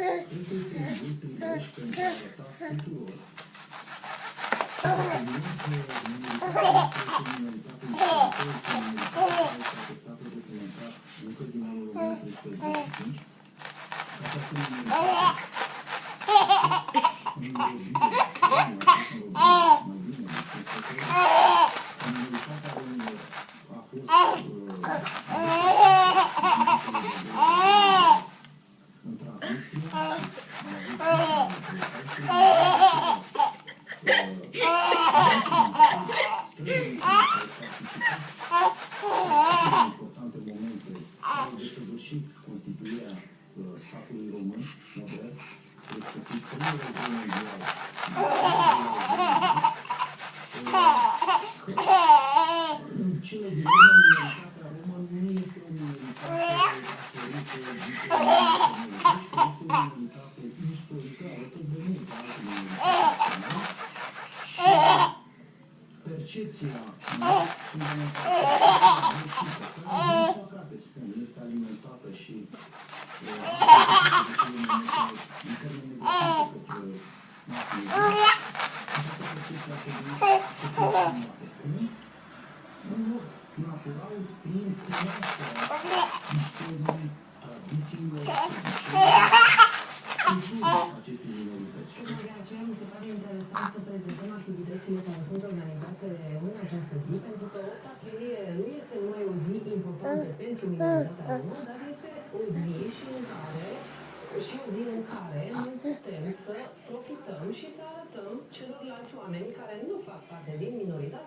Cred că este un prilej pentru a arăta tuturor ce se numește minoritatea este o minoritate care s-a atestat documentat încă din anul 1985. Această minoritate minoritatea românilor a fost în Transnistria, importante momente au desăvârșit constituirea statului român modern, respectiv primul război mondial. În cele din urmă, minoritatea romă nu este o minoritate datorită este o minoritate istorică alături de multe alte minorități și percepția fundamentală, din păcate spun, este alimentată și în termeni negative către mass media. Această percepție ar trebui să fie schimbată. Cum? În mod natural, prin cunoașterea istoriei, tradițiilor, culturii acestei minorități. De aceea mi se pare interesant să prezentăm activitățile care sunt organizate în această zi, pentru că 8 aprilie nu este numai o zi importantă pentru minoritatea română, dar este o zi în care noi putem să profităm și să arătăm celorlalți oameni care nu fac parte din minoritate